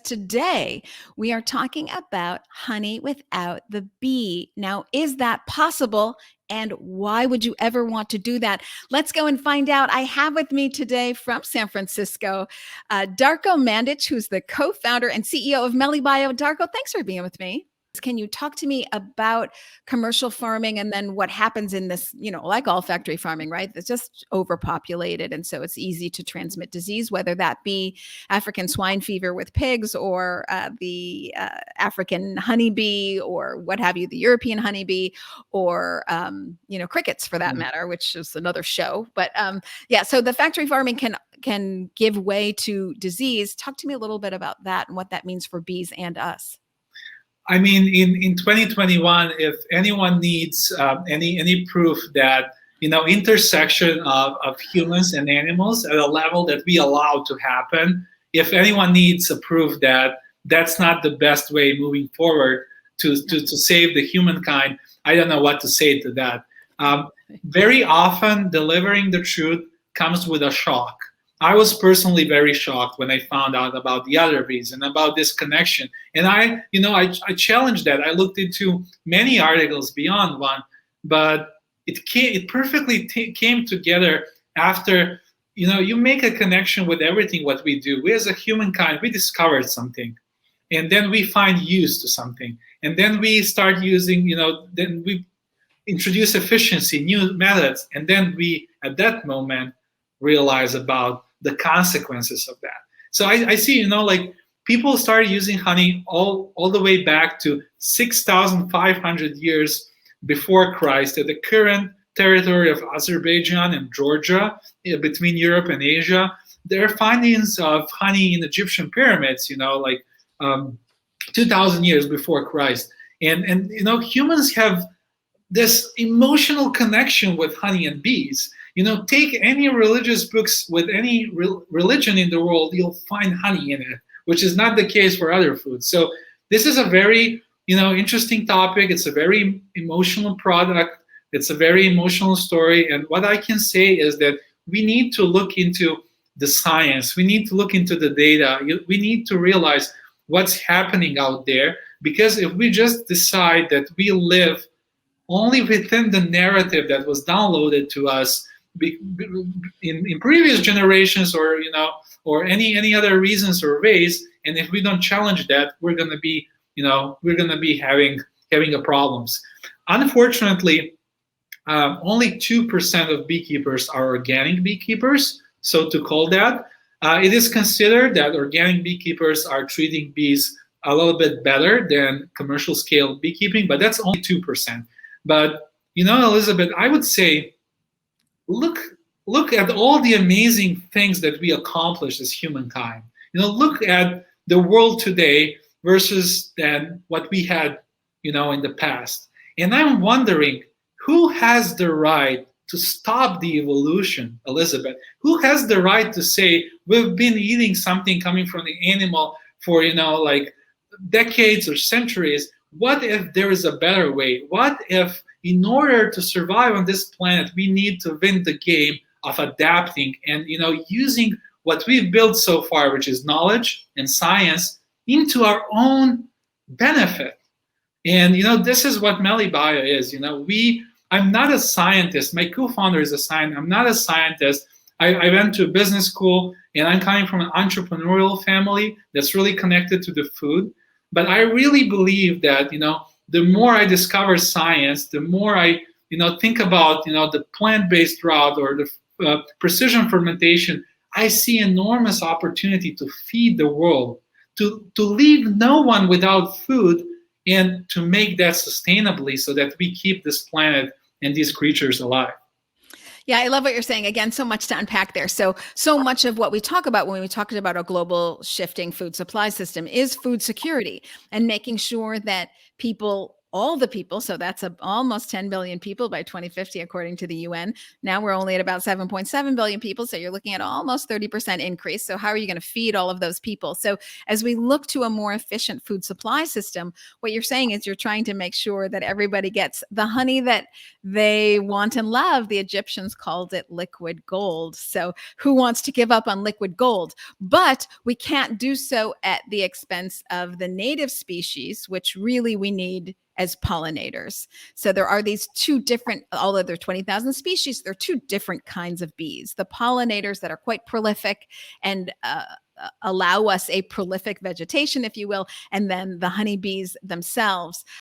today we are talking about honey without the bee. Now, is that possible? And why would you ever want to do that? Let's go and find out. I have with me today from San Francisco, Darko Mandich, who's the co-founder and CEO of Meli-bio. Darko, thanks for being with me. Can you talk to me about commercial farming and then what happens in this, like all factory farming, right? It's just overpopulated. And so it's easy to transmit disease, whether that be African swine fever with pigs or the African honeybee or what have you, the European honeybee or, crickets for that matter, which is another show. But so the factory farming can give way to disease. Talk to me a little bit about that and what that means for bees and us. I mean, in 2021, if anyone needs any proof that intersection of humans and animals at a level that we allow to happen, if anyone needs a proof that that's not the best way moving forward to save the humankind, I don't know what to say to that. Very often, delivering the truth comes with a shock. I was personally very shocked when I found out about the other bees and about this connection. And I challenged that. I looked into many articles beyond one, but it perfectly came together after, you make a connection with everything what we do. We as a humankind, we discovered something, and then we find use to something. And then we start using, then we introduce efficiency, new methods. And then we, at that moment, realize about the consequences of that. So I see, people started using honey all the way back to 6,500 years before Christ at the current territory of Azerbaijan and Georgia, between Europe and Asia. There are findings of honey in Egyptian pyramids, 2,000 years before Christ. And humans have this emotional connection with honey and bees. Take any religious books with any religion in the world, you'll find honey in it, which is not the case for other foods. So this is a very, interesting topic. It's a very emotional product. It's a very emotional story. And what I can say is that we need to look into the science. We need to look into the data. We need to realize what's happening out there, because if we just decide that we live only within the narrative that was downloaded to us in previous generations, or any other reasons or ways, and if we don't challenge that, we're gonna be having a problems. Unfortunately, only 2% of beekeepers are organic beekeepers. So to call that, it is considered that organic beekeepers are treating bees a little bit better than commercial scale beekeeping, but that's only 2%. But Elizabeth, I would say, look at all the amazing things that we accomplished as humankind. Look at the world today versus then what we had, in the past. And I'm wondering, who has the right to stop the evolution, Elizabeth? Who has the right to say we've been eating something coming from the animal for, decades or centuries? What if there is a better way? What if, in order to survive on this planet, we need to win the game of adapting and using what we've built so far, which is knowledge and science, into our own benefit? And this is what Meli-bio is. I'm not a scientist. My co-founder is a scientist. I'm not a scientist. I went to business school, and I'm coming from an entrepreneurial family that's really connected to the food. But I really believe that the more I discover science, the more I think about the plant-based route or the precision fermentation, I see enormous opportunity to feed the world, to leave no one without food, and to make that sustainably so that we keep this planet and these creatures alive. Yeah, I love what you're saying. Again, so much to unpack there. So much of what we talk about when we talk about a global shifting food supply system is food security and making sure that people all the people. So that's almost 10 billion people by 2050, according to the UN. Now we're only at about 7.7 billion people. So you're looking at almost 30% increase. So how are you going to feed all of those people? So as we look to a more efficient food supply system, what you're saying is you're trying to make sure that everybody gets the honey that they want and love. The Egyptians called it liquid gold. So who wants to give up on liquid gold? But we can't do so at the expense of the native species, which really we need as pollinators. So there are these two different, although there are 20,000 species, there are two different kinds of bees. The pollinators that are quite prolific and allow us a prolific vegetation, if you will, and then the honeybees themselves.